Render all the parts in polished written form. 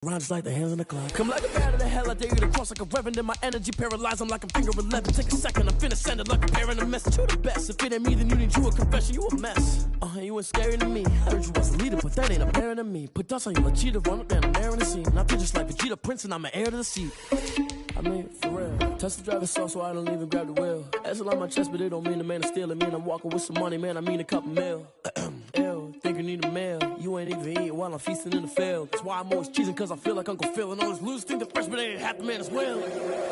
Rhymes like the hands on the clock. Come like a bat of the hell, I dare you to cross like a reverend. In my energy paralyzed, I'm like a finger 11. Take a second, I'm finna send it like a bear in a mess. To the best, if it ain't me, then you need you a confession. You a mess. You ain't scary to me. Heard you was a leader, but that ain't apparent to me. Put dust on you, Cheetah, run up there and air in the scene. I feel just like Vegeta Prince, and I'm an heir to the seat. I mean, for real. Touch the driver's sauce so I don't even grab the wheel. That's on my chest, but it don't mean the man is stealing. Mean I'm walking with some money, man. I mean a couple mil. Ew, think you need a meal. You ain't even eating while I'm feasting in the field. That's why I'm always cheesing, cause I feel like Uncle Phil. And all those losers think the freshman ain't half the man as well.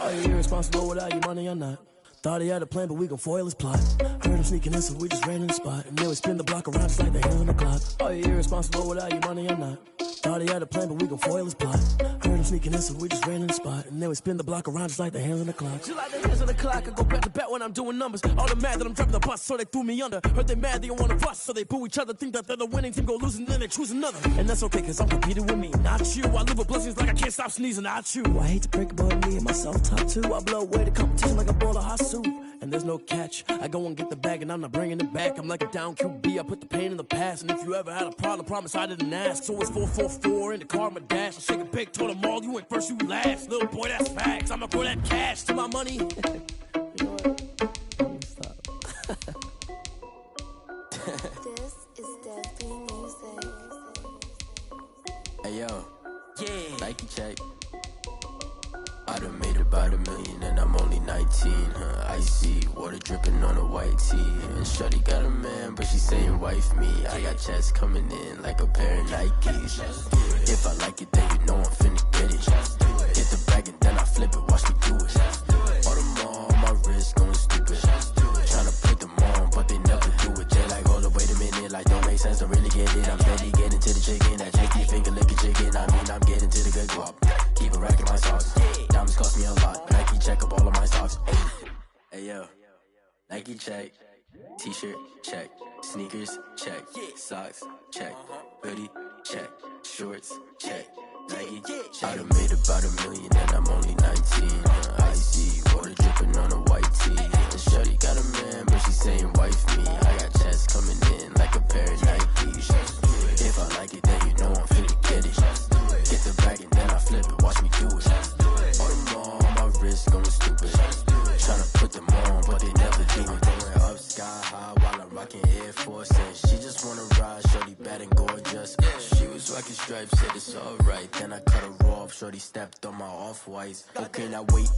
Are you irresponsible without your money or not? Thought he had a plan, but we gon' foil his plot. Heard him sneaking in, so we just ran in the spot. And then we spin the block around just like the hands on the clock. Are you irresponsible without your money or not? Thought he had a plan, but we gon' foil his plot. Heard him sneaking in, so we just ran in the spot. And then we spin the block around just like the hands on the clock. Just like the hands on the clock, I go back to back when I'm doing numbers. All the mad that I'm driving the bus, so they threw me under. Heard they mad, they don't wanna bust, so they boo each other. Think that they're the winning team, go losing, then they choose another. And that's okay, cause I'm competing with me, not you. I live with blessings like I can't stop sneezing, not you. I hate to break it, but me and myself top two. I blow away the competition like a bowl of hot soup. And there's no catch. I go and get the bag and I'm not bringing it back. I'm like a down QB, I put the pain in the past. And if you ever had a problem, promise I didn't ask. So it's 444 in the car, my dash. I shake a big, told them all, you ain't first, you last. Little boy, that's facts. I'ma throw that cash to my money. You know what? Stop. This is definitely music. Hey yo, yeah, Nike check. I done made about $1 million and I'm only 19, Icy, water dripping on a white tee. And shorty got a man, but she saying wife me. I got checks coming in like a pair of Nikes. If I like it, then you know I'm finna get it. Hit the bag and then I flip it, watch me do it. All on my wrist going stupid. Tryna put them on, but they never do it. They like, hold up, wait a minute, like don't make sense, don't really get it. I'm steady getting to the chicken, that chicky finger licking chicken. I mean, I'm getting to the good guap. Keep a rack in my socks. Diamonds cost me a lot. Nike check up all of my socks. Hey yo, Nike check. T-shirt check. Sneakers check. Socks check. Hoodie check. Shorts check. Nike check. I done made about $1 million and I'm only 19. Icy, water dripping on a white tee. And shorty got a man, but she saying wife me. I got checks coming in like a pair of Nikes. If I like it, then you know I'm finna get it. Get the bag and then I flip it, watch me do it. All them on my wrist going stupid. Tryna put them on, but they never do it. Going up sky high while I'm rocking Air Force. And she just wanna ride, shorty bad and gorgeous. She was rocking stripes, said it's alright. Then I cut her off, shorty stepped on my off-whites. Okay, now wait.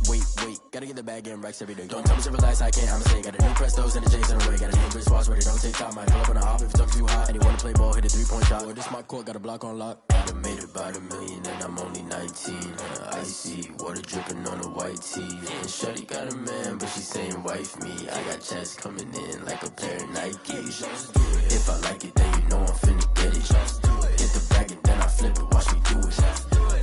Gotta get the bag and racks every day. Don't tell me to relax, I can't, I'ma say. Got a new Prestos and a J's in the way. Got a new wristwatch where they don't take time. Might pull up on a hop if it's talking too hot. And he wanna play ball, hit a 3-point shot. Well, this my court, got a block on lock. I done made about $1 million and I'm only 19. Icy, water dripping on a white tee. And shorty got a man, but she saying wife me. I got checks coming in like a pair of Nikes. If I like it, then you know I'm finna get it. Hit the bag and then I flip it, watch me do it.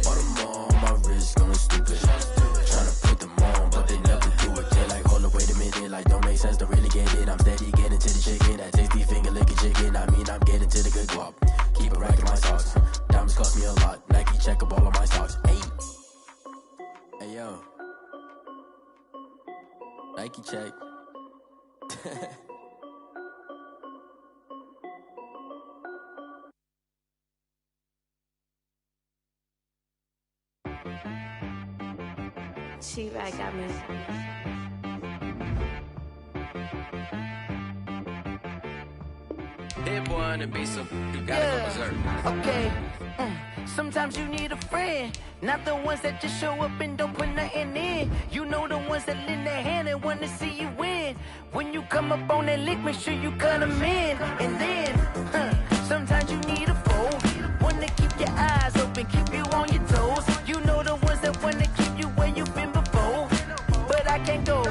All them on my wrist going stupid. Tryna put them on, but they never do it. They like, hold up, wait a minute, like don't make sense, don't really get it. I'm steady getting to the chicken, that tasty finger licking chicken. I mean, I'm getting to the good guap. Keep a rack in my socks. Diamonds cost me a lot. Nike check up all of my socks. Hey yo, Nike check. She right got me. Hit boy on the beat, so you gotta go berserk. Okay. Sometimes you need a friend, not the ones that just show up and don't put nothing in. You know the ones that lend their hand and want to see you win. When you come up on that lick, make sure you cut them in. And then, sometimes you need a foe, one to keep your eyes open, keep you on your toes. You know the ones that want to keep you where you've been before. But I can't go,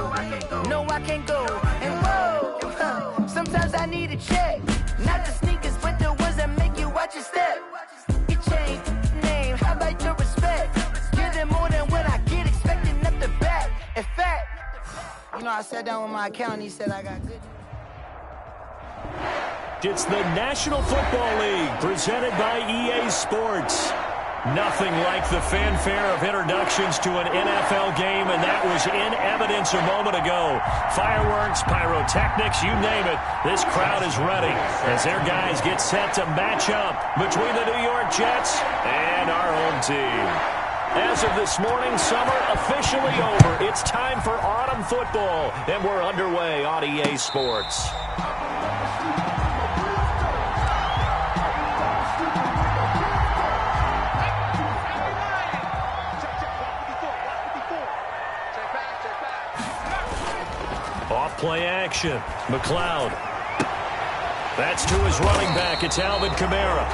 no I can't go. And whoa, sometimes I need a check. Not the sneakers, but the ones that make you watch your step. Your chain, name, how about your respect? Give them more than what I get, expecting up the back. In fact, you know, I sat down with my accountant, he said I got good. It's the National Football League, presented by EA Sports. Nothing like the fanfare of introductions to an NFL game, and that was in evidence a moment ago. Fireworks, pyrotechnics, you name it. This crowd is ready as their guys get set to match up between the New York Jets and our home team. As of this morning, summer officially over. It's time for autumn football, and we're underway on EA Sports. Play action. McLeod. That's to his running back. It's Alvin Kamara.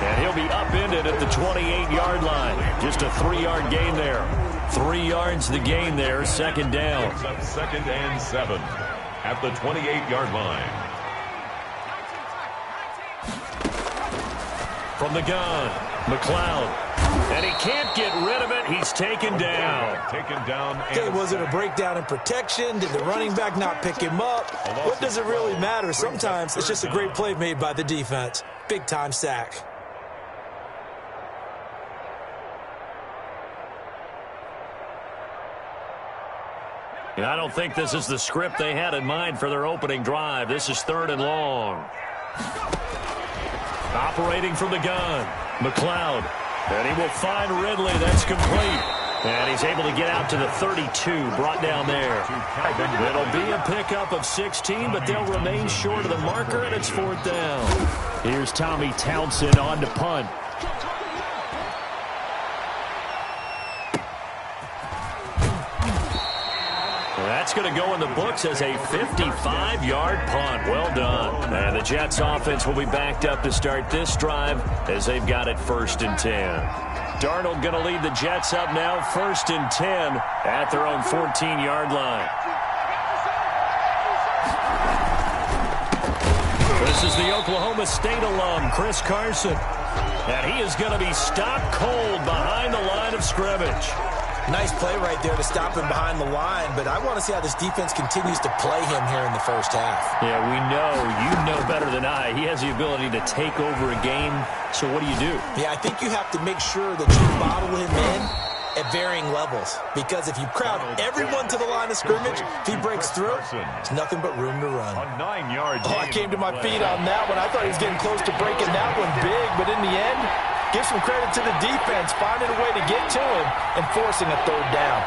And he'll be upended at the 28-yard line. Just a 3-yard gain there. 3 yards the gain there. Second down. Second and 7 at the 28-yard line. From the gun, McLeod. And he can't get rid of it. He's taken down. Okay, was it a breakdown in protection? Did the running back not pick him up? What does it really matter? Sometimes it's just a great play made by the defense. Big-time sack. And I don't think this is the script they had in mind for their opening drive. This is 3rd and long. Operating from the gun, McLeod. And he will find Ridley. That's complete. And he's able to get out to the 32, brought down there. It'll be a pickup of 16, but they'll remain short of the marker, and it's 4th down. Here's Tommy Townsend on to punt. That's going to go in the books as a 55-yard punt. Well done. And the Jets offense will be backed up to start this drive as they've got it 1st and 10. Darnold going to lead the Jets up now 1st and 10 at their own 14-yard line. This is the Oklahoma State alum, Chris Carson. And he is going to be stopped cold behind the line of scrimmage. Nice play right there to stop him behind the line, but I want to see how this defense continues to play him here in the first half. Yeah, we know. You know better than I. He has the ability to take over a game, so what do you do? Yeah, I think you have to make sure that you bottle him in at varying levels, because if you crowd everyone to the line of scrimmage, if he breaks through, there's nothing but room to run. A 9-yard I came to my feet on that one. I thought he was getting close to breaking that one big, but in the end, give some credit to the defense, finding a way to get to him and forcing a 3rd down.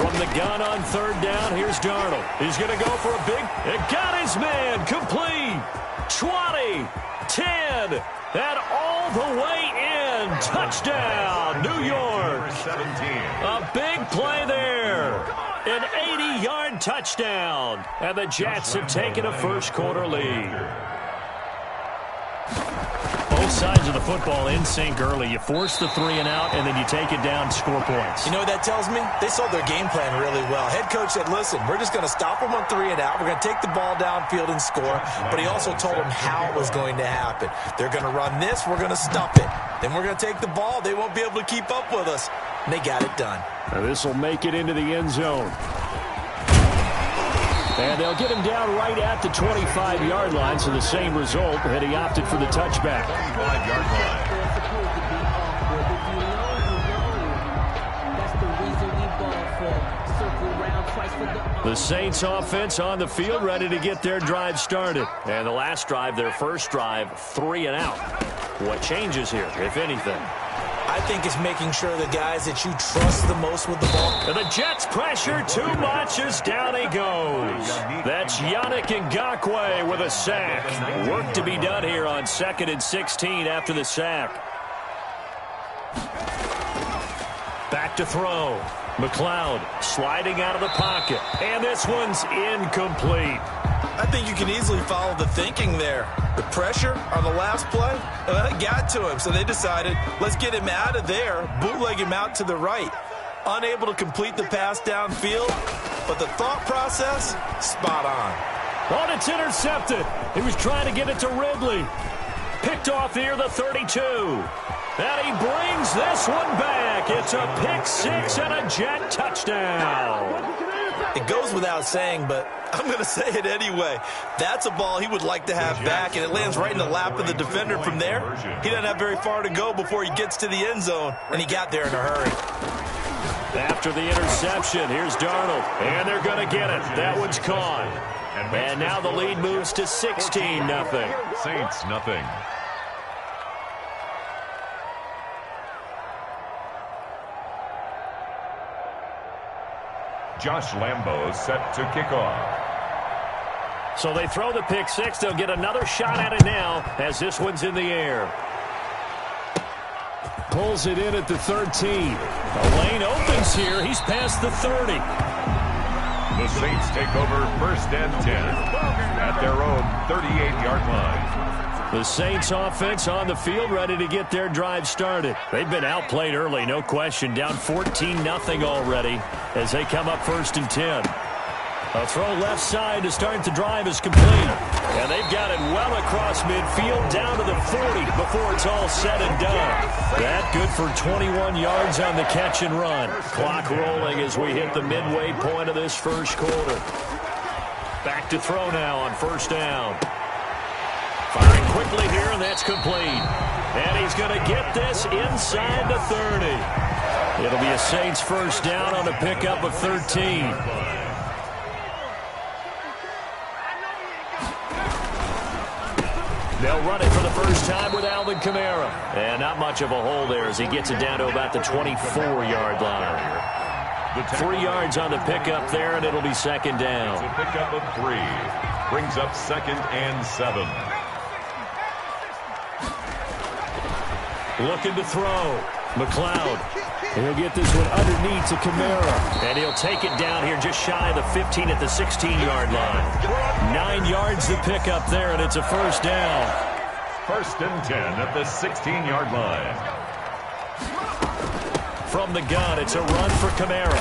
From the gun on 3rd down, here's Darnold. He's going to go for a big, it got his man, complete, 20, 10, and all the way in, touchdown, New York. 17. A big play there. An 80-yard touchdown. And the Jets have taken a first-quarter lead. Both sides of the football in sync early. You force the 3-and-out, and then you take it down, score points. You know what that tells me? They saw their game plan really well. Head coach said, listen, we're just going to stop them on 3-and-out. We're going to take the ball downfield and score. But he also told them how it was going to happen. They're going to run this. We're going to stop it. Then we're going to take the ball. They won't be able to keep up with us. And they got it done. Now this will make it into the end zone. And they'll get him down right at the 25-yard line, so the same result, and he opted for the touchback. 25-yard line. The Saints offense on the field, ready to get their drive started. And the last drive, their first drive, 3-and-out. What changes here, if anything? I think it's making sure the guys that you trust the most with the ball. And the Jets pressure too much as down he goes. That's Yannick Ngakoue with a sack. Work to be done here on 2nd and 16 after the sack. Back to throw. McLeod sliding out of the pocket. And this one's incomplete. I think you can easily follow the thinking there. The pressure on the last play, it got to him. So they decided, let's get him out of there, bootleg him out to the right. Unable to complete the pass downfield, but the thought process, spot on. Oh, it's intercepted. He was trying to get it to Ridley. Picked off near the 32. And he brings this one back. It's a pick six and a Jet touchdown. It goes without saying, but I'm going to say it anyway. That's a ball he would like to have back, and it lands right in the lap of the defender from there. He doesn't have very far to go before he gets to the end zone, and he got there in a hurry. After the interception, here's Darnold, and they're going to get it. That one's caught. And now the lead moves to 16-0. Saints, nothing. Josh Lambo set to kick off. So they throw the pick six. They'll get another shot at it now as this one's in the air. Pulls it in at the 13. The lane opens here. He's past the 30. The Saints take over 1st and 10 at their own 38-yard line. The Saints offense on the field ready to get their drive started. They've been outplayed early, no question. Down 14-0 already as they come up 1st and 10. A throw left side to start the drive is complete. And they've got it well across midfield down to the 40 before it's all said and done. That good for 21 yards on the catch and run. Clock rolling as we hit the midway point of this first quarter. Back to throw now on 1st down. Firing quickly here, and that's complete. And he's going to get this inside the 30. It'll be a Saints 1st down on a pickup of 13. They'll run it for the first time with Alvin Kamara. And not much of a hole there as he gets it down to about the 24-yard line. 3 yards on the pickup there, and it'll be 2nd down. It's a pickup of 3. Brings up 2nd and 7. Looking to throw. McLeod. He'll get this one underneath to Kamara. And he'll take it down here just shy of the 15 at the 16-yard line. 9 yards to pick up there, and it's a 1st down. 1st and 10 at the 16-yard line. From the gun, it's a run for Kamara.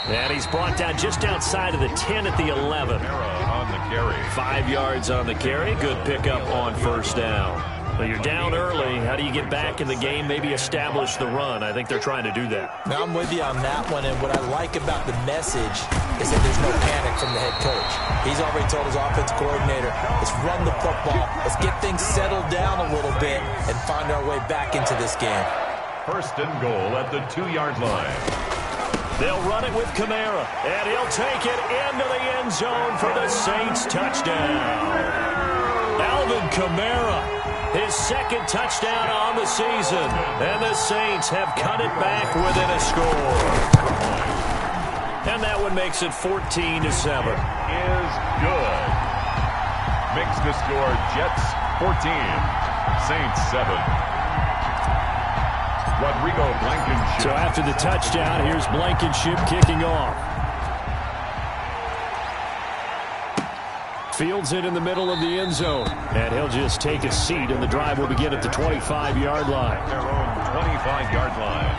And he's brought down just outside of the 10 at the 11. Kamara on the carry. 5 yards on the carry. Good pickup on 1st down. Well, you're down early. How do you get back in the game, maybe establish the run? I think they're trying to do that. Now, I'm with you on that one, and what I like about the message is that there's no panic from the head coach. He's already told his offensive coordinator, let's run the football, let's get things settled down a little bit, and find our way back into this game. 1st and goal at the 2-yard line. They'll run it with Kamara, and he'll take it into the end zone for the Saints touchdown. Alvin Kamara, his 2nd touchdown on the season, and the Saints have cut it back within a score. And that one makes it 14-7. Is good. Makes the score Jets 14, Saints 7. Rodrigo Blankenship. So after the touchdown, here's Blankenship kicking off. Fields it in the middle of the end zone. And he'll just take a seat, and the drive will begin at the 25-yard line. Their own 25-yard line.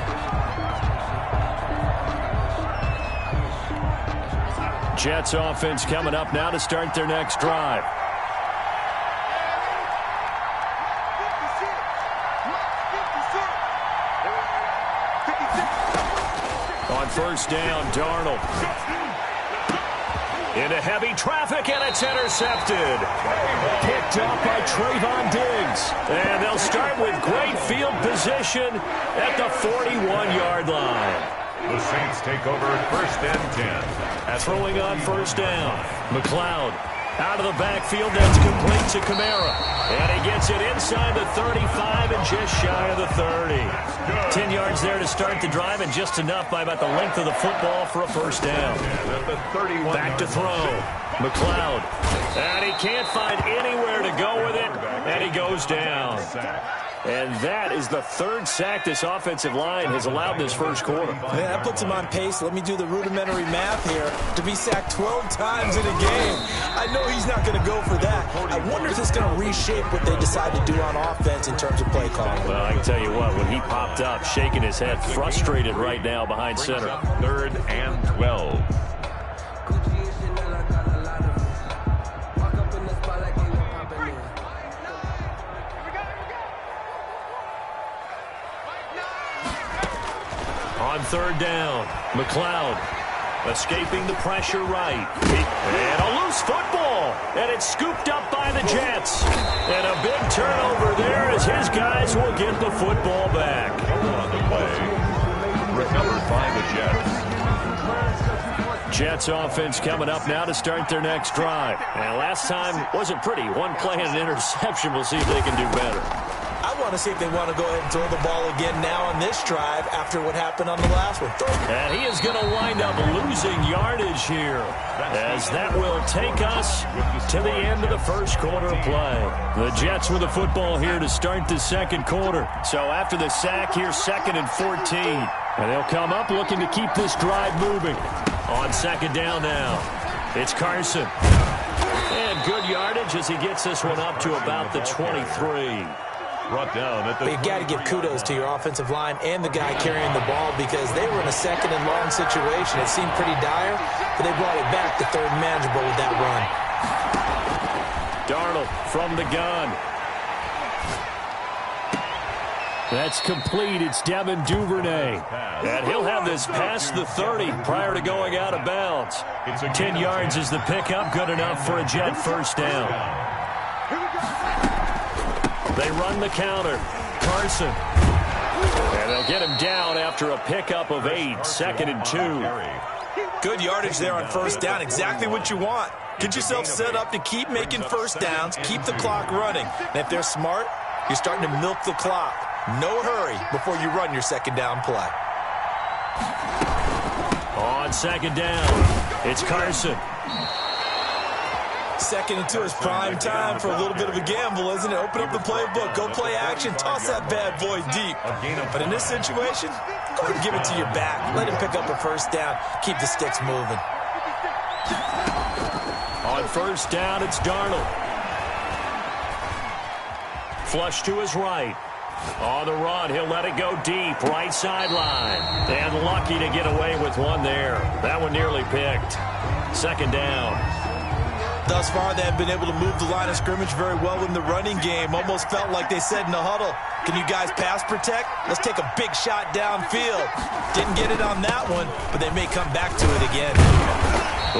Jets offense coming up now to start their next drive. On 1st down, Darnold. Into heavy traffic, and it's intercepted. Picked up by Trayvon Diggs. And they'll start with great field position at the 41-yard line. The Saints take over 1st and 10. Throwing on 1st down. McLeod out of the backfield. That's complete to Kamara. And he gets it inside the 35 and just shy of the 30. 10 yards there to start the drive, and just enough by about the length of the football for a 1st down. Back to throw. McLeod. And he can't find anywhere to go with it, and he goes down. And that is the 3rd sack this offensive line has allowed this first quarter. Man, that puts him on pace. Let me do the rudimentary math here. To be sacked 12 times in a game, I know he's not going to go for that. I wonder if it's going to reshape what they decide to do on offense in terms of play calling. Well, I can tell you what, when he popped up, shaking his head, frustrated right now behind center. 3rd and 12. On 3rd down, McLeod Escaping the pressure right. And a loose football. And it's scooped up by the Jets. And a big turnover there as his guys will get the football back. On the play. Recovered by the Jets. Jets offense coming up now to start their next drive. And last time wasn't pretty. One play and an interception. We'll see if they can do better. I want to see if they want to go ahead and throw the ball again now on this drive after what happened on the last one. And he is going to wind up losing yardage here, as that will take us to the end of the first quarter of play. The Jets with the football here to start the second quarter. So after the sack here, 2nd and 14. And they'll come up looking to keep this drive moving. On second down now, it's Carson. And good yardage as he gets this one up to about the 23. Brought down at the you got to give kudos to your offensive line and the guy carrying the ball because they were in a 2nd and long situation. It seemed pretty dire, but they brought it back to 3rd and manageable with that run. Darnold from the gun. That's complete. It's Devin Duvernay. And he'll have this past the 30 prior to going out of bounds. 10 yards is the pickup. Good enough for a Jet first down. They run the counter. Carson. And they'll get him down after a pickup of 8. 2nd and 2. Good yardage there on first down. Exactly what you want. Get yourself set up to keep making first downs, keep the clock running. And if they're smart, you're starting to milk the clock. No hurry before you run your 2nd down play. On 2nd down, it's Carson. 2nd and 2 is prime time for a little bit of a gamble, isn't it? Open up the playbook, go play action, toss that bad boy deep. But in this situation, go ahead and give it to your back. Let him pick up a first down. Keep the sticks moving. On first down, it's Darnold. Flush to his right. On the run, he'll let it go deep, right sideline. And lucky to get away with one there. That one nearly picked. 2nd down. Thus far, they have been able to move the line of scrimmage very well in the running game. Almost felt like they said in the huddle, can you guys pass protect? Let's take a big shot downfield. Didn't get it on that one, but they may come back to it again.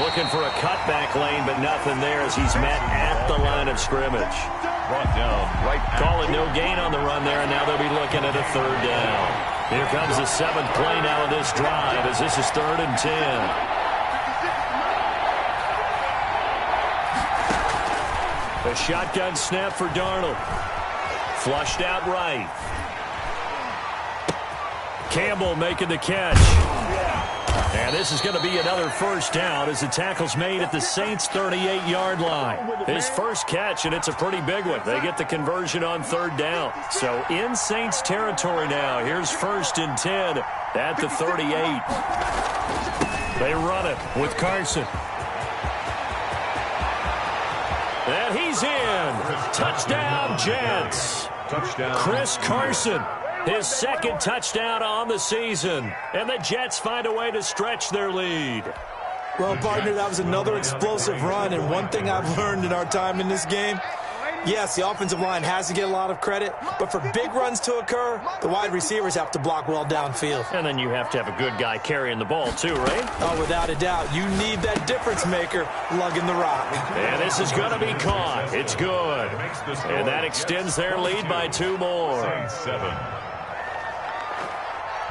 Looking for a cutback lane, but nothing there as he's met at the line of scrimmage. brought down right. Calling no gain on the run there, and now they'll be looking at a 3rd down. Here comes the 7th play now of this drive as this is 3rd and 10. A shotgun snap for Darnold. Flushed out right. Campbell making the catch. And this is going to be another 1st down as the tackle's made at the Saints' 38-yard line. His first catch, and it's a pretty big one. They get the conversion on 3rd down. So in Saints territory now. Here's 1st and 10 at the 38. They run it with Carson. And he's in. Touchdown, Jets. Touchdown. Chris Carson, his 2nd touchdown on the season. And the Jets find a way to stretch their lead. Well, partner, that was another explosive run. And one thing I've learned in our time in this game, yes, the offensive line has to get a lot of credit, but for big runs to occur, the wide receivers have to block well downfield. And then you have to have a good guy carrying the ball too, right? Oh, without a doubt. You need that difference maker lugging the rock. And this is going to be caught. It's good. And that extends their lead by 2 more. 7.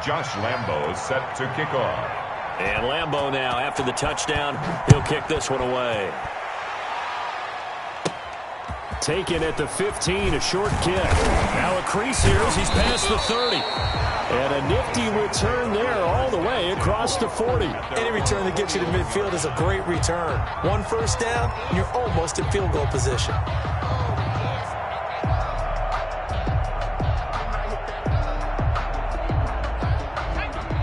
Josh Lambo is set to kick off. And Lambo now, after the touchdown, he'll kick this one away. Taken at the 15, a short kick. Now a crease here as he's past the 30. And a nifty return there all the way across the 40. Any return that gets you to midfield is a great return. 1 1st down, and you're almost in field goal position.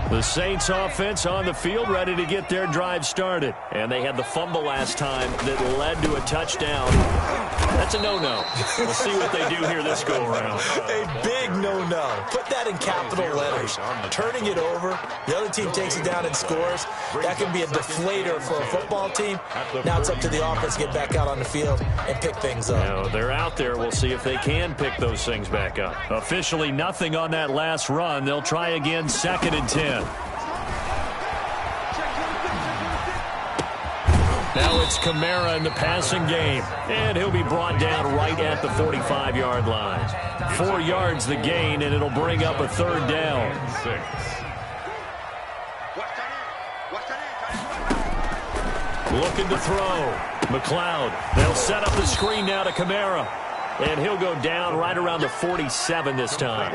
The Saints offense on the field ready to get their drive started. And they had the fumble last time that led to a touchdown. That's a no-no. We'll see what they do here this go-around. A big no-no. Put that in capital letters. Turning it over, the other team takes it down and scores. That can be a deflator for a football team. Now it's up to the offense to get back out on the field and pick things up. Now, they're out there. We'll see if they can pick those things back up. Officially nothing on that last run. They'll try again 2nd and 10. Now it's Kamara in the passing game. And he'll be brought down right at the 45-yard line. 4 yards the gain, and it'll bring up a third down. 6. Looking to throw. McLeod. They'll set up the screen now to Kamara. And he'll go down right around the 47 this time.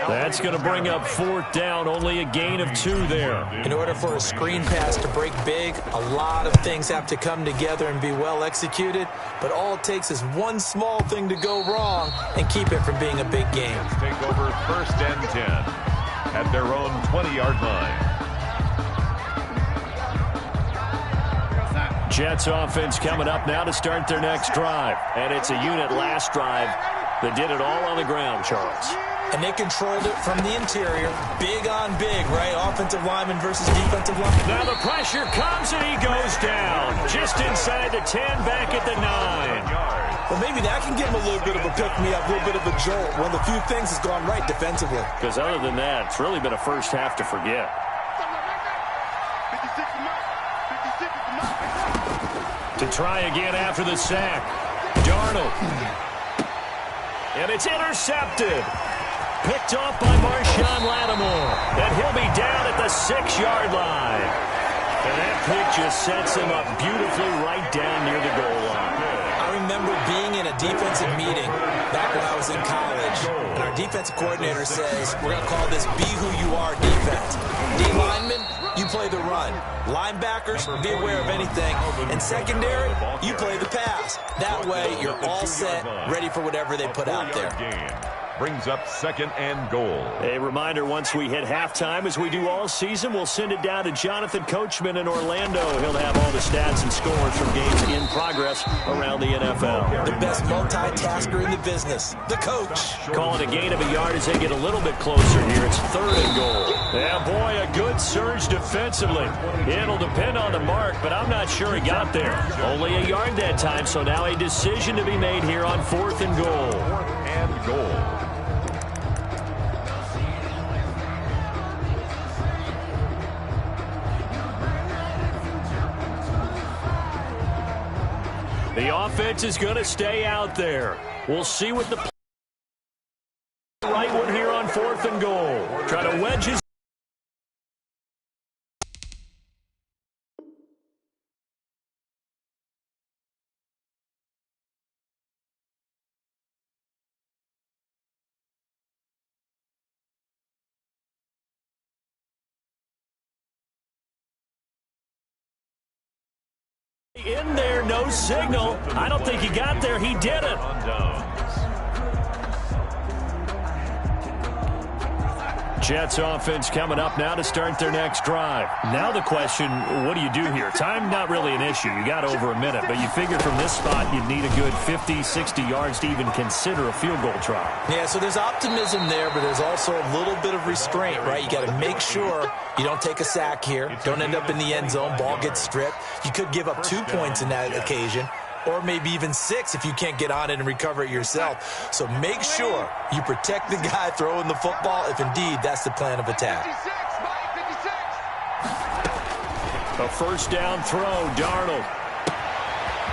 That's going to bring up 4th down, only a gain of 2 there. In order for a screen pass to break big, a lot of things have to come together and be well executed. But all it takes is one small thing to go wrong and keep it from being a big game. Take over 1st and 10 at their own 20-yard line. Jets offense coming up now to start their next drive. And it's a unit last drive that did it all on the ground, Charles. And they controlled it from the interior. Big on big, right? Offensive lineman versus defensive lineman. Now the pressure comes and he goes down. Just inside the 10, back at the 9. Well, maybe that can give him a little bit of a pick-me-up, a little bit of a jolt. One of the few things has gone right defensively. Because other than that, it's really been a first half to forget. To try again after the sack. Darnold. And it's intercepted. Picked off by Marshawn Lattimore. And he'll be down at the 6-yard line. And that pick just sets him up beautifully right down near the goal line. I remember being in a defensive meeting back when I was in college, and our defensive coordinator says, we're going to call this be who you are defense. D-linemen, you play the run. Linebackers, be aware of anything. And secondary, you play the pass. That way, you're all set, ready for whatever they put out there. Brings up 2nd and goal. A reminder, once we hit halftime, as we do all season, we'll send it down to Jonathan Coachman in Orlando. He'll have all the stats and scores from games in progress around the NFL. The best multitasker in the business, the coach. Calling a gain of a yard as they get a little bit closer here. It's 3rd and goal. Yeah, boy, a good surge defensively. It'll depend on the mark, but I'm not sure he got there. Only a yard that time, so now a decision to be made here on 4th and goal. 4th and goal. The offense is going to stay out there. We'll see what the right one here on 4th and goal. Try to wedge his. In there, no signal. I don't think he got there. He did it. Jets offense coming up now to start their next drive. Now the question, what do you do here? Time not really an issue. You got over a minute, but you figure from this spot you'd need a good 50, 60 yards to even consider a field goal try. Yeah, so there's optimism there, but there's also a little bit of restraint, right? You got to make sure you don't take a sack here. Don't end up in the end zone. Ball gets stripped. You could give up 2 points in that occasion, or maybe even 6 if you can't get on it and recover it yourself. So make sure you protect the guy throwing the football if indeed that's the plan of attack. A 1st down throw, Darnold.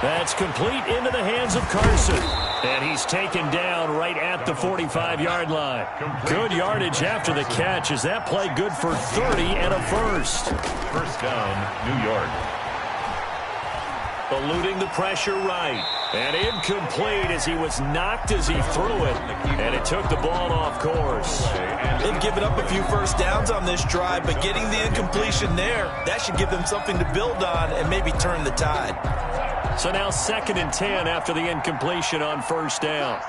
That's complete into the hands of Carson. And he's taken down right at the 45-yard line. Good yardage after the catch. Is that play good for 30 and a 1st? 1st down, New York. Eluding the pressure right. And incomplete as he was knocked as he threw it. And it took the ball off course. They've given up a few 1st downs on this drive, but getting the incompletion there, that should give them something to build on and maybe turn the tide. So now 2nd and 10 after the incompletion on 1st down.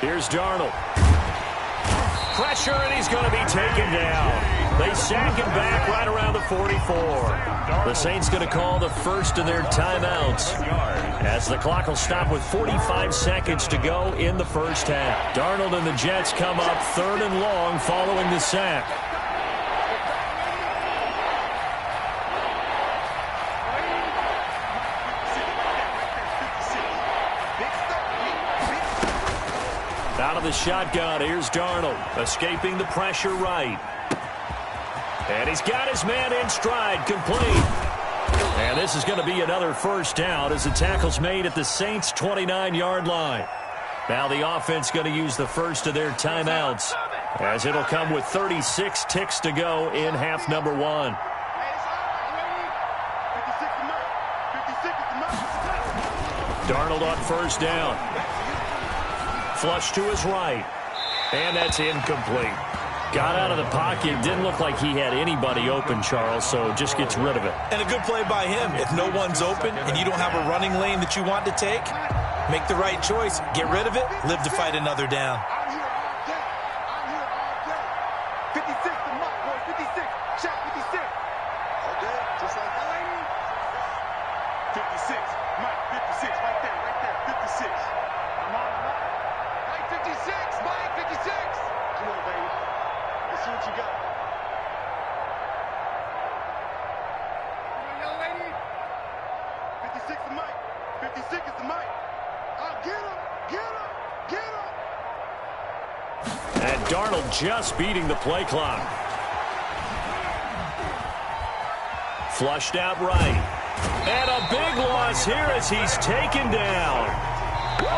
Here's Darnold. Pressure, and he's going to be taken down. They sack him back right around the 44. The Saints going to call the first of their timeouts as the clock will stop with 45 seconds to go in the 1st half. Darnold and the Jets come up 3rd and long following the sack. Out of the shotgun. Here's Darnold, escaping the pressure right. And he's got his man in stride, complete. And this is going to be another first down as the tackle's made at the Saints' 29-yard line. Now the offense going to use the first of their timeouts, as it'll come with 36 ticks to go in half number 1. Darnold on first down. Flush to his right. And that's incomplete. Got out of the pocket. Didn't look like he had anybody open, Charles, so just gets rid of it. And a good play by him. If no one's open and you don't have a running lane that you want to take, make the right choice. Get rid of it. Live to fight another down. And Darnold just beating the play clock. Flushed out right. And a big loss here as he's taken down.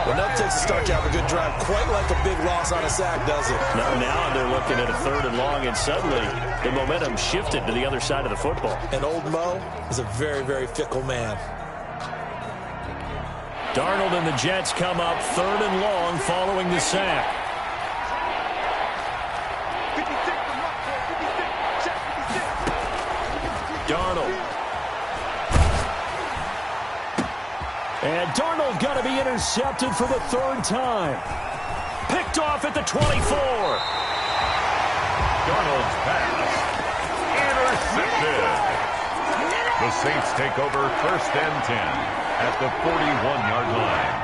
Well, that takes a start to have a good drive. Quite like a big loss on a sack, does it? Now they're looking at a 3rd and long, and suddenly the momentum shifted to the other side of the football. And old Mo is a very, very fickle man. Darnold and the Jets come up 3rd and long following the sack. Darnold. And Darnold got to be intercepted for the 3rd time. Picked off at the 24. Darnold's pass intercepted. The Saints take over 1st and 10 at the 41-yard line.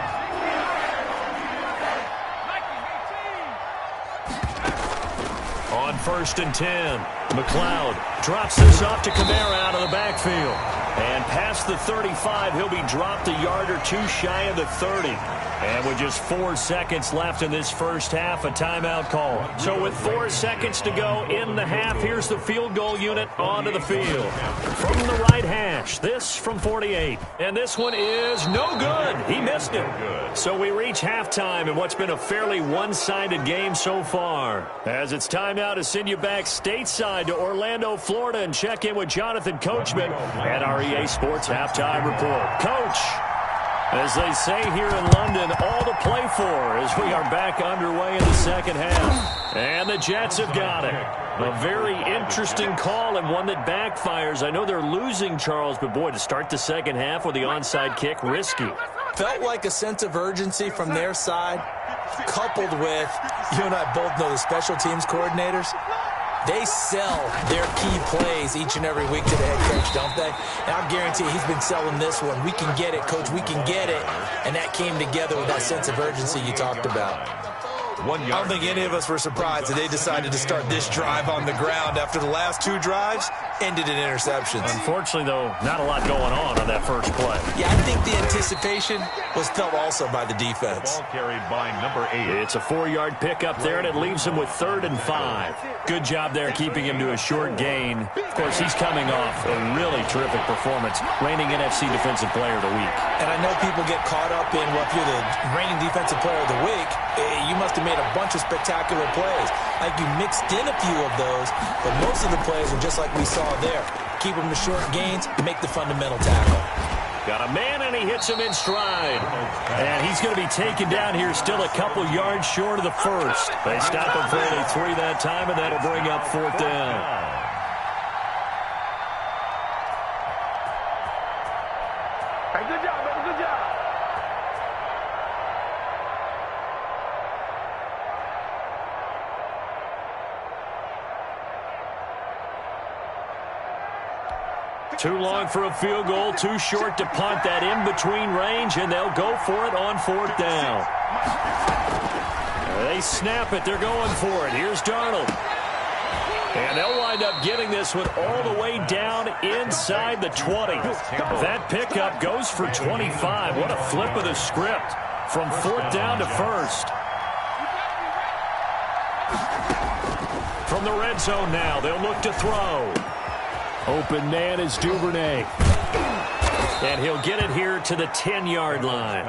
On 1st and 10, McLeod drops this off to Kamara out of the backfield. And past the 35, he'll be dropped a yard or two shy of the 30. And with just 4 seconds left in this first half, a timeout call. So with 4 seconds to go in the half, here's the field goal unit onto the field. From the right hash, this from 48. And this one is no good. He missed it. So we reach halftime in what's been a fairly one-sided game so far. As it's time now to send you back stateside to Orlando, Florida, and check in with Jonathan Coachman at our EA Sports Halftime Report. Coach, as they say here in London, all to play for as we are back underway in the second half. And the Jets have got it. A very interesting call and one that backfires. I know they're losing, Charles, but boy, to start the second half with the onside kick, risky. Felt like a sense of urgency from their side, coupled with, you and I both know the special teams coordinators. They sell their key plays each and every week to the head coach, don't they? And I guarantee he's been selling this one. We can get it, Coach. We can get it. And that came together with that sense of urgency you talked about. I don't think any of us were surprised that they decided to start this drive on the ground after the last 2 drives ended in interceptions. Unfortunately, though, not a lot going on that first play. Yeah, I think the anticipation was felt also by the defense. Ball carried by number 8. It's a 4-yard pickup there, and it leaves him with 3rd and 5. Good job there keeping him to a short gain. Of course, he's coming off a really terrific performance, reigning NFC Defensive Player of the Week. And I know people get caught up in, well, if you're the reigning Defensive Player of the Week, you must have made a bunch of spectacular plays. Like you mixed in a few of those, but most of the plays are just like we saw there. Keep them to short gains, make the fundamental tackle. Got a man, and he hits him in stride. And he's going to be taken down here still a couple yards short of the first. They stop him for only 3 that time, and that'll bring up 4th down. Hey, good job, baby, good job. Too long for a field goal, too short to punt that in-between range, and they'll go for it on 4th down. They snap it. They're going for it. Here's Darnold. And they'll wind up getting this one all the way down inside the 20. That pickup goes for 25. What a flip of the script from 4th down to 1st. from the red zone now. They'll look to throw. Open man is Duvernay. And he'll get it here to the 10-yard line.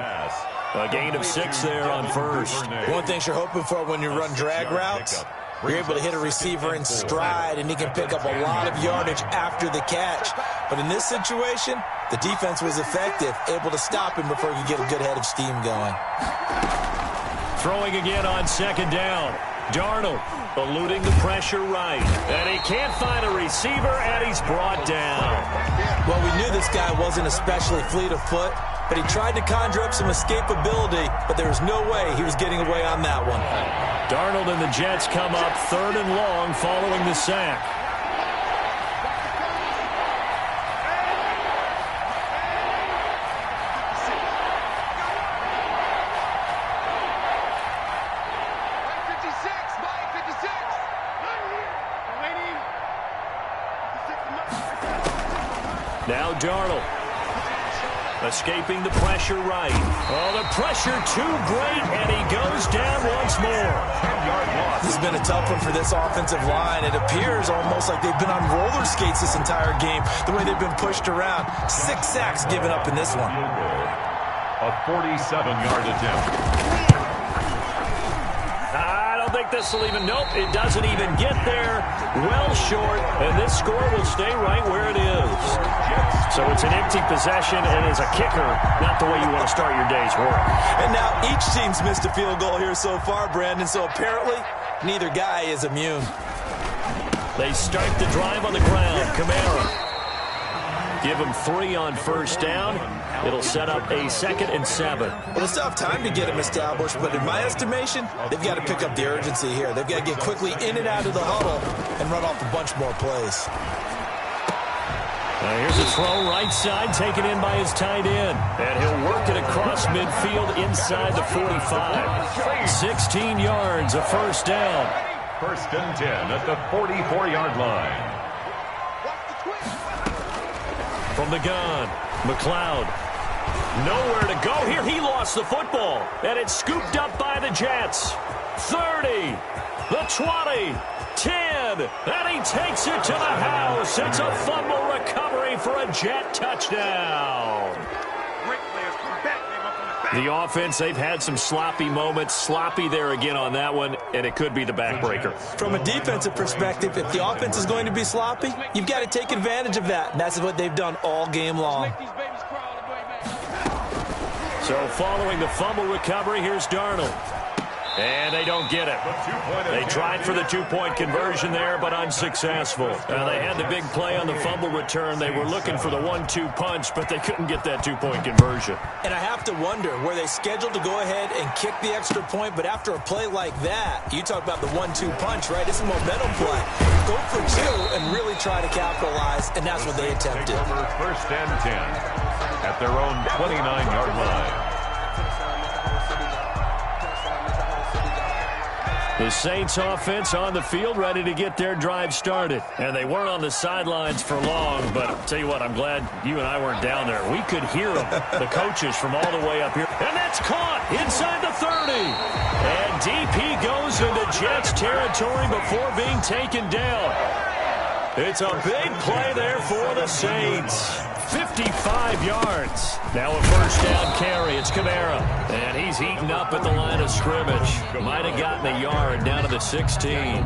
A gain of 6 there on first. One thing you're hoping for when you run drag routes, you're able to hit a receiver in stride, and he can pick up a lot of yardage after the catch. But in this situation, the defense was effective, able to stop him before he could get a good head of steam going. Throwing again on second down. Darnold eluding the pressure right. And he can't find a receiver, and he's brought down. Well, we knew this guy wasn't especially fleet of foot, but he tried to conjure up some escapability, but there was no way he was getting away on that one. Darnold and the Jets come up 3rd and long following the sack. Now Darnold escaping the pressure right. Oh, the pressure too great, and he goes down once more. This has been a tough one for this offensive line. It appears almost like they've been on roller skates this entire game, the way they've been pushed around. 6 sacks given up in this one. A 47-yard attempt. I don't think this will even, nope, it doesn't even get there. Well short, and this score will stay right where it is. So it's an empty possession, and as a kicker, not the way you want to start your day's work. And now each team's missed a field goal here so far, Brandon, so apparently neither guy is immune. They start the drive on the ground. Kamara. Give him 3 on first down. It'll set up a 2nd and 7. Well, they still have time to get him established, but in my estimation, they've got to pick up the urgency here. They've got to get quickly in and out of the huddle and run off a bunch more plays. Here's a throw right side, taken in by his tight end. And he'll work it across midfield inside the 45. 16 yards, a first down. 1st and 10 at the 44-yard line. From the gun, McLeod. Nowhere to go here. He lost the football. And it's scooped up by the Jets. 30, the 20, 10. And he takes it to the house. It's a fumble recovery for a Jet touchdown. The offense, they've had some sloppy moments. Sloppy there again on that one, and it could be the backbreaker. From a defensive perspective, if the offense is going to be sloppy, you've got to take advantage of that. And that's what they've done all game long. So following the fumble recovery, here's Darnold. And they don't get it. They tried for the 2-point conversion there, but unsuccessful. Now, they had the big play on the fumble return. They were looking for the 1-2 punch, but they couldn't get that 2-point conversion. And I have to wonder, were they scheduled to go ahead and kick the extra point, but after a play like that, you talk about the 1-2 punch, right? It's a momentum play. Go for 2 and really try to capitalize, and that's what they attempted. 1st and 10 at their own 29-yard line. The Saints offense on the field, ready to get their drive started. And they weren't on the sidelines for long, but I'll tell you what, I'm glad you and I weren't down there. We could hear them, the coaches, from all the way up here. And that's caught inside the 30. And DP goes into Jets territory before being taken down. It's a big play there for the Saints. 55 yards. Now a first down carry. It's Kamara. And he's eaten up at the line of scrimmage. Might have gotten a yard down to the 16.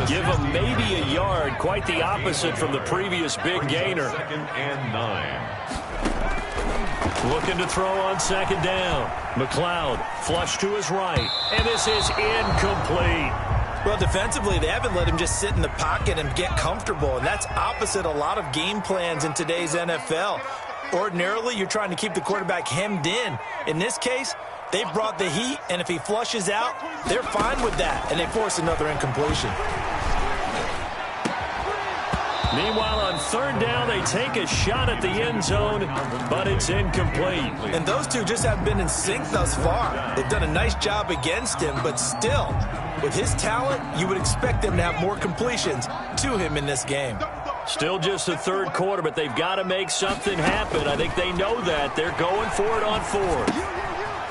Give him maybe a yard. Quite the opposite from the previous big gainer. 2nd and 9. Looking to throw on second down. McLeod flush to his right. And this is incomplete. Well, defensively, they haven't let him just sit in the pocket and get comfortable, and that's opposite a lot of game plans in today's NFL. Ordinarily, you're trying to keep the quarterback hemmed in. In this case, they've brought the heat, and if he flushes out, they're fine with that, and they force another incompletion. Meanwhile, on third down, they take a shot at the end zone, but it's incomplete. And those two just haven't been in sync thus far. They've done a nice job against him, but still, with his talent, you would expect them to have more completions to him in this game. Still just the third quarter, but they've got to make something happen. I think they know that. They're going for it on fourth.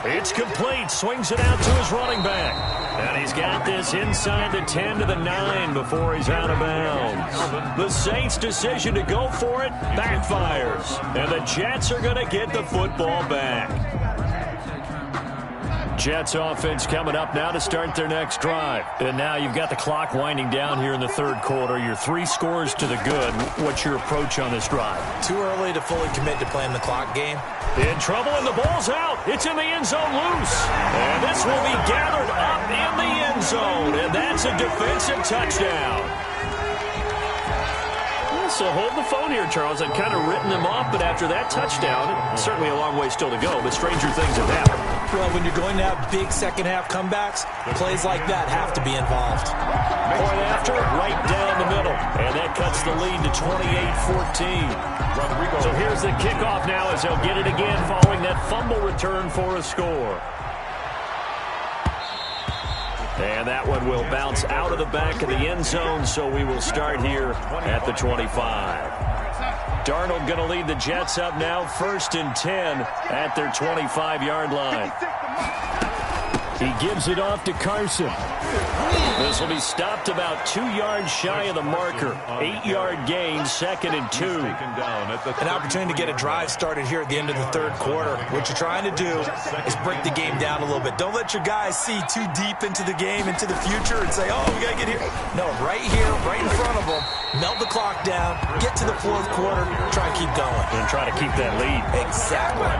It's complete. Swings it out to his running back. And he's got this inside the 10 to the 9 before he's out of bounds. The Saints' decision to go for it backfires. And the Jets are going to get the football back. Jets offense coming up now to start their next drive. And now you've got the clock winding down here in the third quarter. You're 3 scores to the good. What's your approach on this drive? Too early to fully commit to playing the clock game. In trouble, and the ball's out. It's in the end zone loose. And this will be gathered up in the end zone. And that's a defensive touchdown. So hold the phone here, Charles. I've kind of written them off, but after that touchdown, certainly a long way still to go, but stranger things have happened. Well, when you're going to have big second-half comebacks, plays like that have to be involved. Point after, right down the middle. And that cuts the lead to 28-14. So here's the kickoff now as they'll get it again following that fumble return for a score. And that one will bounce out of the back of the end zone, so we will start here at the 25. Darnold going to lead the Jets up now, 1st and 10 at their 25-yard line. He gives it off to Carson. This will be stopped about 2 yards shy of the marker. 8-yard gain, 2nd and 2. An opportunity to get a drive started here at the end of the third quarter. What you're trying to do is break the game down a little bit. Don't let your guys see too deep into the game, into the future, and say, oh, we got to get here. No, right here, right in front of them, melt the clock down, get to the fourth quarter, try and keep going. And try to keep that lead. Exactly.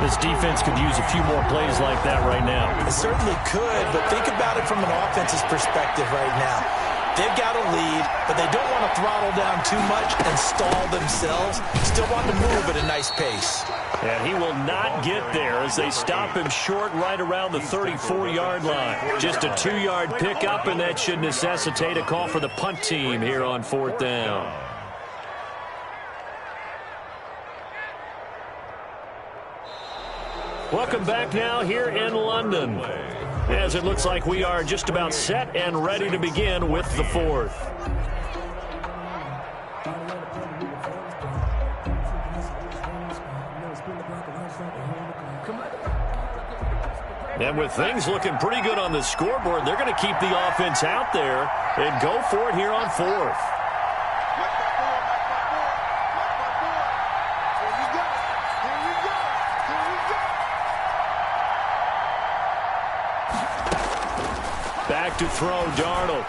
This defense could use a few more plays like that right now. It certainly could, but think about it from an offense's perspective right now. They've got a lead, but they don't want to throttle down too much and stall themselves. Still want to move at a nice pace. And he will not get there as they stop him short right around the 34-yard line. Just a 2-yard pickup, and that should necessitate a call for the punt team here on 4th down. Welcome back now here in London, as it looks like we are just about set and ready to begin with the 4th. And with things looking pretty good on the scoreboard, they're going to keep the offense out there and go for it here on 4th. Back to throw, Darnold.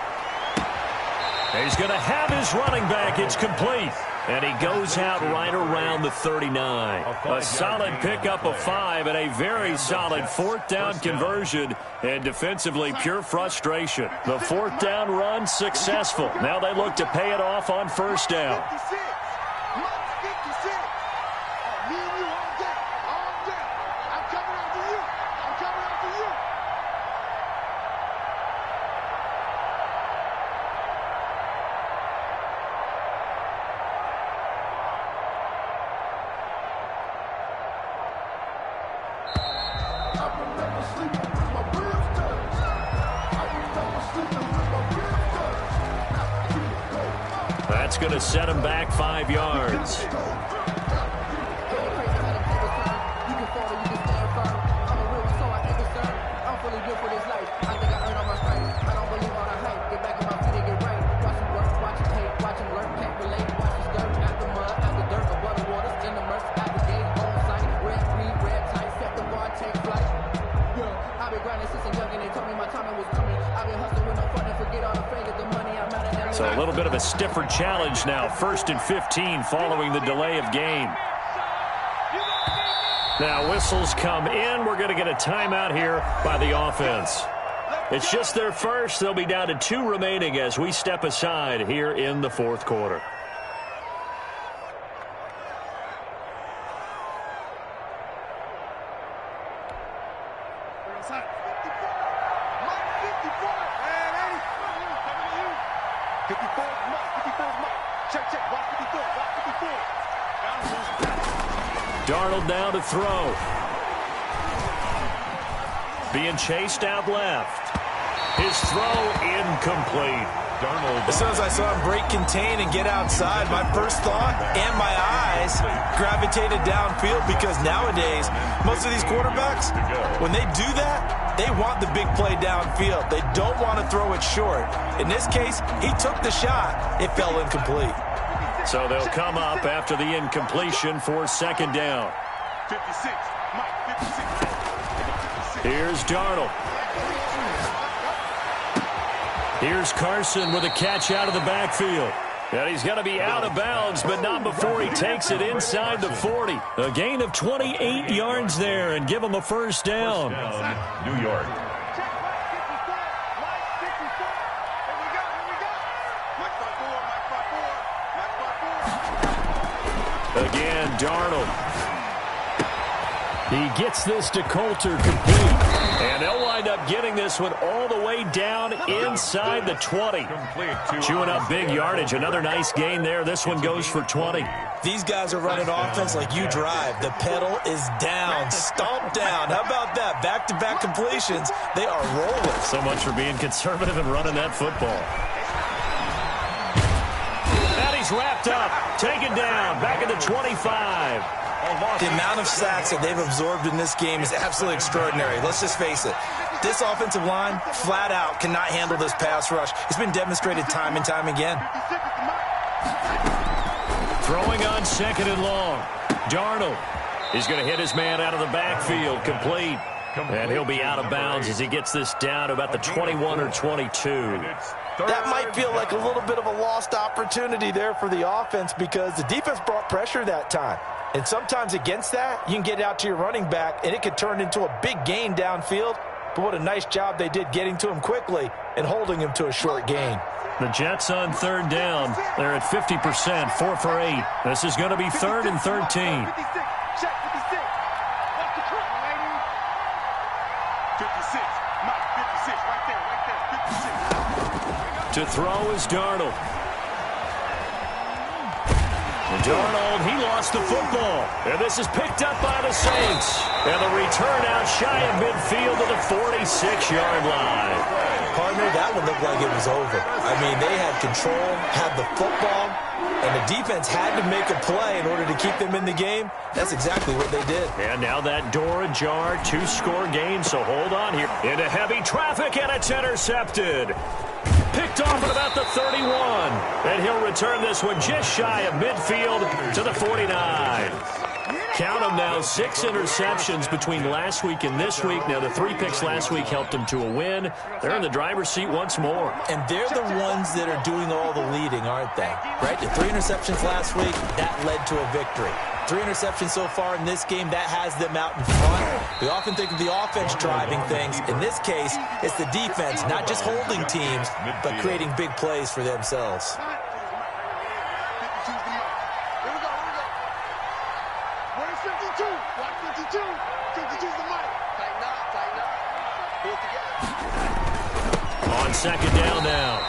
He's going to have his running back. It's complete. And he goes out right around the 39. A solid pickup of 5 and a very solid 4th down conversion. And defensively, pure frustration. The 4th down run successful. Now they look to pay it off on 1st down. That's going to set him back 5 yards. So a little bit of a stiffer challenge now. 1st and 15 following the delay of game. Now whistles come in. We're going to get a timeout here by the offense. It's just their first. They'll be down to 2 remaining as we step aside here in the 4th quarter. Darnold now to throw. Being chased out left. His throw incomplete. As soon as I saw him break contain and get outside, my first thought and my eyes gravitated downfield, because nowadays, most of these quarterbacks, when they do that, they want the big play downfield. They don't want to throw it short. In this case, he took the shot. It fell incomplete. So they'll come up after the incompletion for second down. 56, Mike, 56. Here's Darnold. Here's Carson with a catch out of the backfield. And he's going to be out of bounds, but not before he takes it inside the 40. A gain of 28 yards there, and give him a first down. New York. Again, Darnold. He gets this to Coulter complete. And they'll wind up getting this one all the way down inside the 20. Chewing up big yardage. Another nice gain there. This one goes for 20. These guys are running offense like you drive. The pedal is down, stomped down. How about that? Back-to-back completions. They are rolling. So much for being conservative and running that football. And he's wrapped up, taken down, back at the 25. The amount of sacks that they've absorbed in this game is absolutely extraordinary. Let's just face it. This offensive line, flat out, cannot handle this pass rush. It's been demonstrated time and time again. Throwing on second and long. Darnold is going to hit his man out of the backfield, complete. And he'll be out of bounds as he gets this down to about the 21 or 22. That might feel like a little bit of a lost opportunity there for the offense, because the defense brought pressure that time. And sometimes against that, you can get out to your running back, and it could turn into a big gain downfield. But what a nice job they did getting to him quickly and holding him to a short gain. The Jets on third down. They're at 50%, 4 for 8. This is going to be 3rd and 13. 56, check 56. Watch the clock, lady. 56, Mike, 56, right there, 56. To throw is Darnold. Darnold, he lost the football. And this is picked up by the Saints. And the return out shy of midfield to the 46-yard line. Partner, that one looked like it was over. I mean, they had control, had the football, and the defense had to make a play in order to keep them in the game. That's exactly what they did. And now that door ajar, 2-score game, so hold on here. Into heavy traffic, and it's intercepted. Picked off at about the 31. And he'll return this one just shy of midfield to the 49. Count them now, 6 interceptions between last week and this week. Now, the 3 picks last week helped them to a win. They're in the driver's seat once more. And they're the ones that are doing all the leading, aren't they? Right? The 3 interceptions last week, that led to a victory. 3 interceptions so far in this game, that has them out in front. We often think of the offense driving things. In this case, it's the defense, not just holding teams, but creating big plays for themselves. On second down now,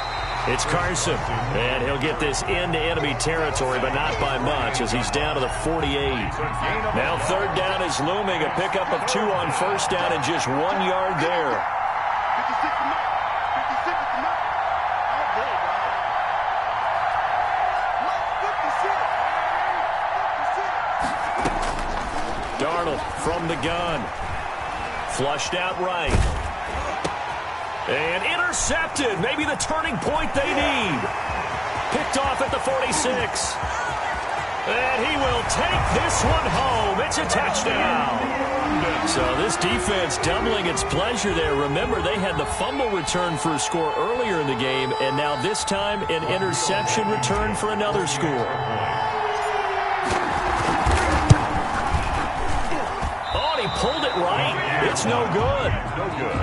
it's Carson. And he'll get this into enemy territory, but not by much, as he's down to the 48. Now third down is looming. A pickup of 2 on first down and just 1 yard there. Darnold from the gun. Flushed out right. And intercepted. Maybe the turning point they need. Picked off at the 46. And he will take this one home. It's a touchdown. So this defense doubling its pleasure there. Remember, they had the fumble return for a score earlier in the game, and now this time an interception return for another score. Oh, and he pulled it right. It's no good. No good.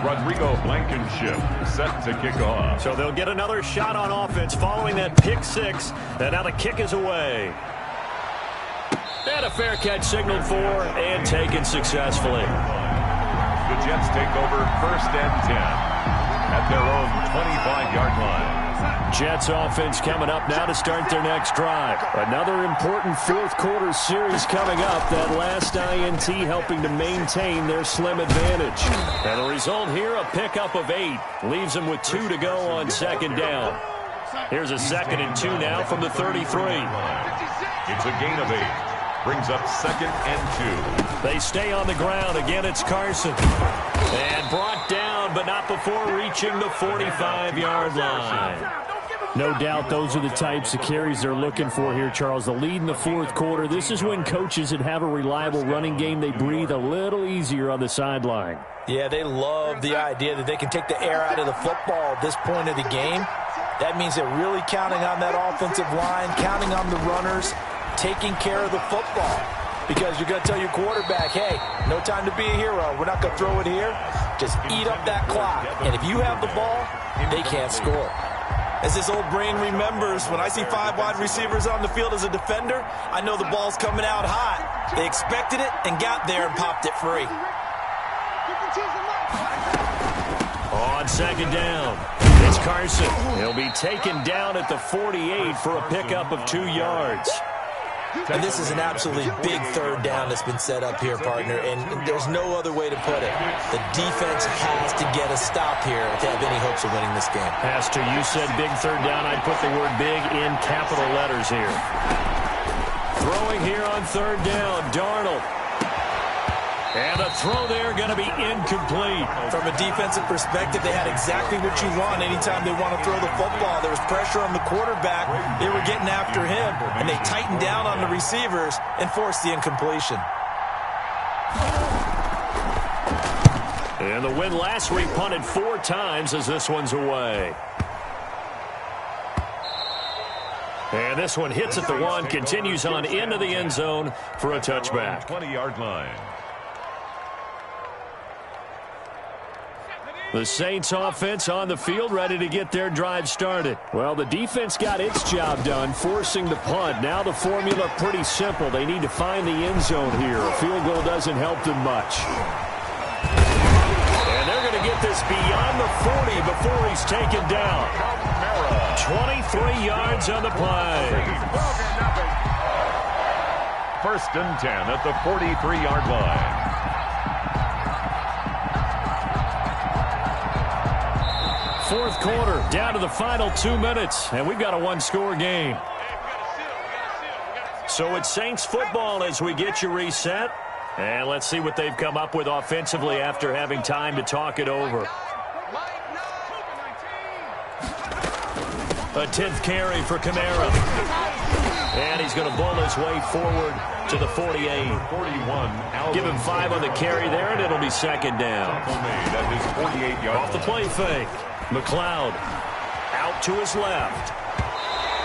Rodrigo Blankenship set to kick off. So they'll get another shot on offense following that pick 6. And now the kick is away. And a fair catch signaled for and taken successfully. The Jets take over 1st and 10 at their own 25-yard line. Jets offense coming up now to start their next drive. Another important fourth quarter series coming up. That last INT helping to maintain their slim advantage. And the result here, a pickup of 8. Leaves them with 2 to go on second down. Here's a 2nd and 2 now from the 33. It's a gain of 8. Brings up 2nd and 2. They stay on the ground. Again, it's Carson. And brought down, but not before reaching the 45-yard line. No doubt those are the types of carries they're looking for here, Charles. The lead in the fourth quarter. This is when coaches that have a reliable running game, they breathe a little easier on the sideline. Yeah, they love the idea that they can take the air out of the football at this point of the game. That means they're really counting on that offensive line, counting on the runners, taking care of the football. Because you're going to tell your quarterback, hey, no time to be a hero. We're not going to throw it here. Just eat up that clock. And if you have the ball, they can't score. As this old brain remembers, when I see 5 wide receivers on the field as a defender, I know the ball's coming out hot. They expected it and got there and popped it free. On second down, it's Carson. He'll be taken down at the 48 for a pickup of 2 yards. And this is an absolutely big third down that's been set up here, partner, and there's no other way to put it. The defense has to get a stop here if they have any hopes of winning this game. Has to. You said big third down. I'd put the word big in capital letters here. Throwing here on third down, Darnold. And the throw there going to be incomplete. From a defensive perspective, they had exactly what you want anytime they want to throw the football. There was pressure on the quarterback. They were getting after him, and they tightened down on the receivers and forced the incompletion. And the win last week, punted 4 times as this one's away. And this one hits at the 1, continues on into the end zone for a touchback. 20-yard line. The Saints offense on the field, ready to get their drive started. Well, the defense got its job done, forcing the punt. Now the formula pretty simple. They need to find the end zone here. A field goal doesn't help them much. And they're going to get this beyond the 40 before he's taken down. 23 yards on the play. 1st and 10 at the 43-yard line. Fourth quarter, down to the final 2 minutes, and we've got a 1-score game. So it's Saints football as we get you reset. And let's see what they've come up with offensively after having time to talk it over. A 10th carry for Kamara. And he's going to bull his way forward to the 48. 41. Give him 5 on the carry there, and it'll be second down. Off the play fake. McLeod out to his left.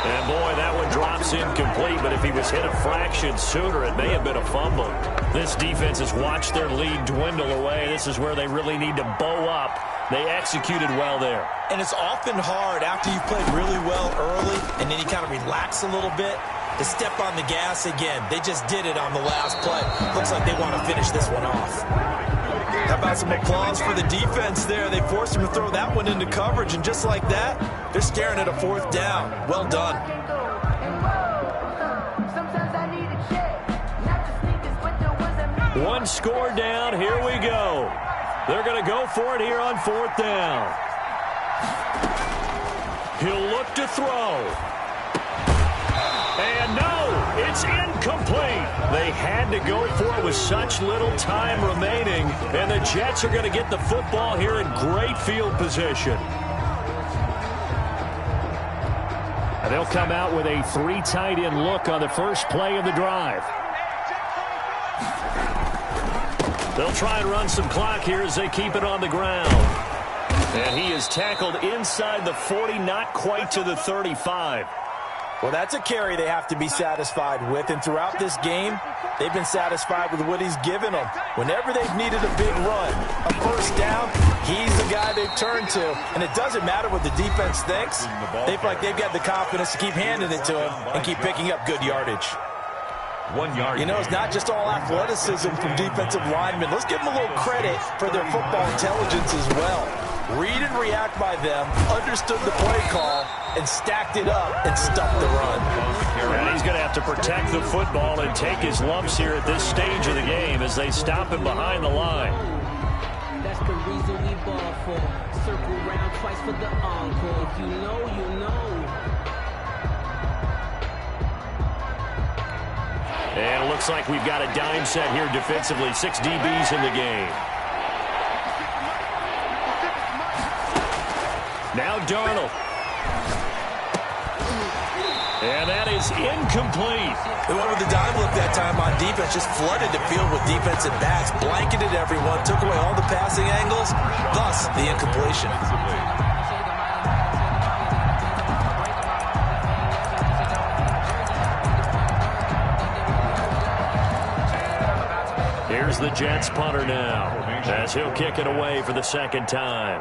And, boy, that one drops incomplete, but if he was hit a fraction sooner, it may have been a fumble. This defense has watched their lead dwindle away. This is where they really need to bow up. They executed well there. And it's often hard after you've played really well early and then you kind of relax a little bit to step on the gas again. They just did it on the last play. Looks like they want to finish this one off. How about some applause for the defense there? They forced him to throw that one into coverage, and just like that, they're staring at a 4th down. Well done. One score down. Here we go. They're going to go for it here on 4th down. He'll look to throw. And no, it's incomplete. They had to go for it with such little time remaining, and the Jets are going to get the football here in great field position. And they'll come out with a 3 tight end look on the first play of the drive. They'll try and run some clock here as they keep it on the ground. And he is tackled inside the 40, not quite to the 35. Well, that's a carry they have to be satisfied with, and throughout this game, they've been satisfied with what he's given them. Whenever they've needed a big run, a first down, he's the guy they've turned to, and it doesn't matter what the defense thinks. They feel like they've got the confidence to keep handing it to him and keep picking up good yardage. 1 yard. You know, it's not just all athleticism from defensive linemen. Let's give them a little credit for their football intelligence as well. Read and react by them, understood the play call, and stacked it up and stuffed the run. And he's going to have to protect the football and take his lumps here at this stage of the game as they stop him behind the line. That's the reason we ball for. Circle round twice for the encore. If you know, you know. And it looks like we've got a dime set here defensively. 6 DBs in the game. Now Darnold. And that is incomplete. They went with the dime look that time on defense, just flooded the field with defensive backs, blanketed everyone, took away all the passing angles, thus the incompletion. Here's the Jets punter now, as he'll kick it away for the second time.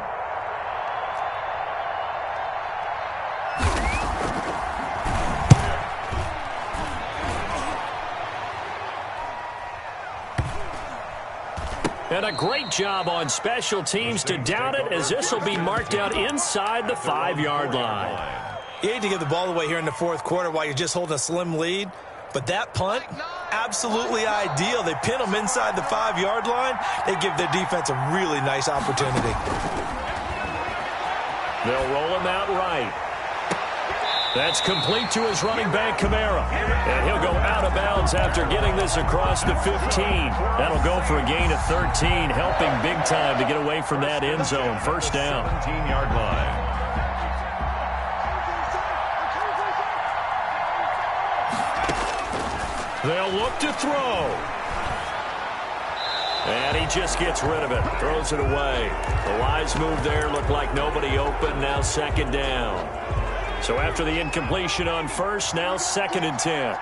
And a great job on special teams to down it, as this will be marked out inside the 5-yard line. You hate to give the ball away here in the fourth quarter while you're just holding a slim lead, but that punt, absolutely ideal. They pin them inside the 5-yard line. They give their defense a really nice opportunity. They'll roll him out right. That's complete to his running back, Kamara. And he'll go out of bounds after getting this across the 15. That'll go for a gain of 13, helping big time to get away from that end zone. First down. 17-yard line. They'll look to throw. And he just gets rid of it. Throws it away. The wise move there. Looked like nobody open. Now second down. So after the incompletion on first, now 2nd and 10.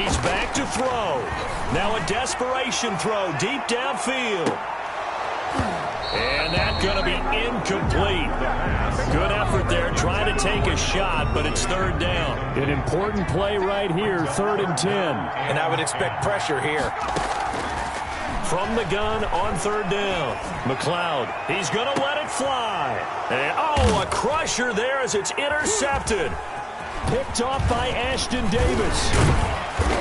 He's back to throw. Now a desperation throw deep downfield. And that's going to be incomplete. Good effort there, trying to take a shot, but it's 3rd down. An important play right here, 3rd and 10. And I would expect pressure here. From the gun on 3rd down. McLeod, he's going to let it fly. And, oh, a crusher there as it's intercepted. Picked off by Ashton Davis.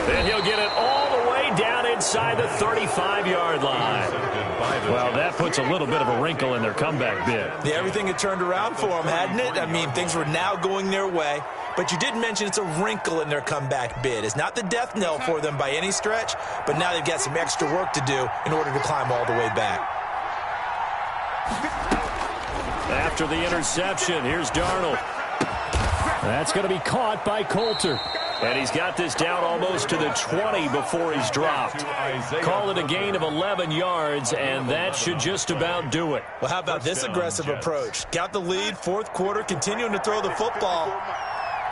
And he'll get it all the way down inside the 35-yard line. Well, that puts a little bit of a wrinkle in their comeback bid. Yeah, everything had turned around for them, hadn't it? I mean, things were now going their way. But you did mention it's a wrinkle in their comeback bid. It's not the death knell for them by any stretch, but now they've got some extra work to do in order to climb all the way back. After the interception, here's Darnold. That's going to be caught by Coulter. And he's got this down almost to the 20 before he's dropped. Call it a gain of 11 yards, and that should just about do it. Well, how about this aggressive approach? Got the lead, 4th quarter, continuing to throw the football.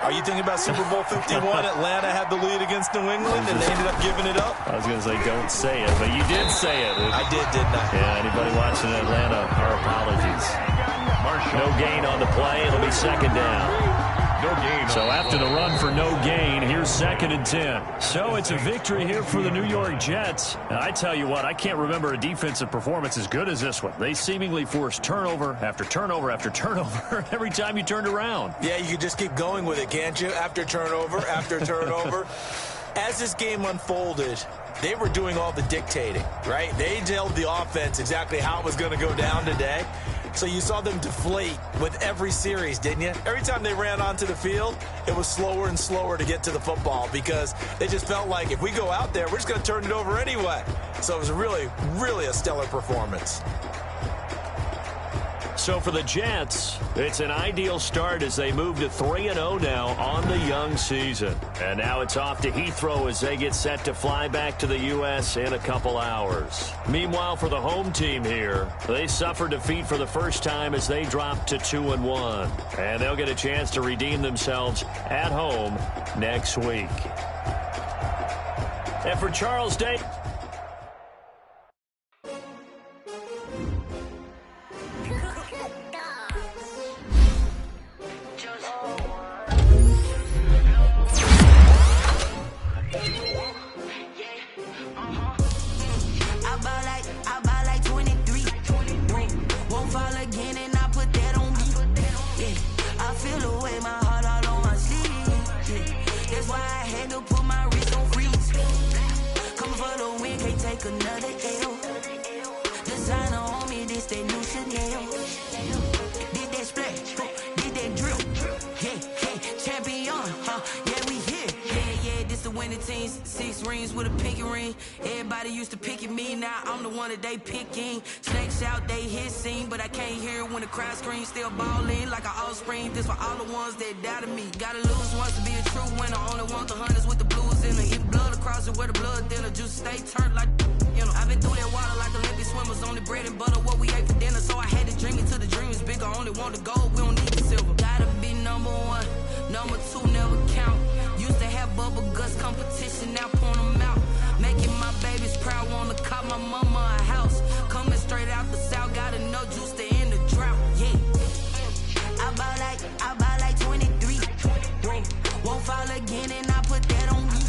Are you thinking about Super Bowl 51? Atlanta had the lead against New England, and they ended up giving it up? I was going to say, don't say it, but you did say it. I did, didn't I? Yeah, anybody watching Atlanta, our apologies. No gain on the play. It'll be 2nd down. No gain. So after the run for no gain, here's 2nd and 10. So it's a victory here for the New York Jets. And I tell you what, I can't remember a defensive performance as good as this one. They seemingly forced turnover after turnover after turnover every time you turned around. Yeah, you could just keep going with it, can't you? After turnover, after turnover. As this game unfolded, they were doing all the dictating, right? They told the offense exactly how it was going to go down today. So you saw them deflate with every series, didn't you? Every time they ran onto the field, it was slower and slower to get to the football because they just felt like if we go out there, we're just going to turn it over anyway. So it was really, really a stellar performance. So for the Jets, it's an ideal start as they move to 3-0 now on the young season. And now it's off to Heathrow as they get set to fly back to the U.S. in a couple hours. Meanwhile, for the home team here, they suffered defeat for the first time as they dropped to 2-1. And they'll get a chance to redeem themselves at home next week. And for Charles Day... I ball like 23. another L. Designer on me, this that new Chanel. Did that splash, did that drip. Yeah, champion, yeah, we here. Yeah, this the winning team. 6 rings with a pinky ring. Everybody used to pick at me, now I'm the one that they picking. Snakes out, they hit scene, but I can't hear it when the crowd screams. Still ballin' like an offspring. This for all the ones that doubted me. Gotta lose once to be a true winner. Only want the hunters with the blues in it. Hit blood across it where the blood dinner. Juice stay turned like, you know. I've been through that water like Olympic swimmers. Only bread and butter, what we ate for dinner. So I had to dream it till the dream is bigger. Only want the gold, we don't need the silver. Gotta be number 1, number 2 never count. Used to have bubble guts competition, now point them out. Making my babies proud, wanna cop my mama a house. Coming straight out the south, gotta know juice to end the drought. Yeah, I buy like 23. Whoa, won't fall again, and I put that on me.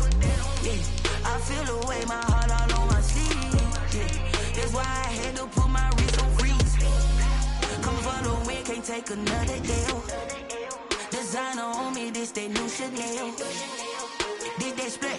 Yeah, I feel the way, my heart all on my sleeve. Yeah, that's why I had to put my wrist on freeze. Come for the win, can't take another L. Designer on me, this that new Chanel. Did that split?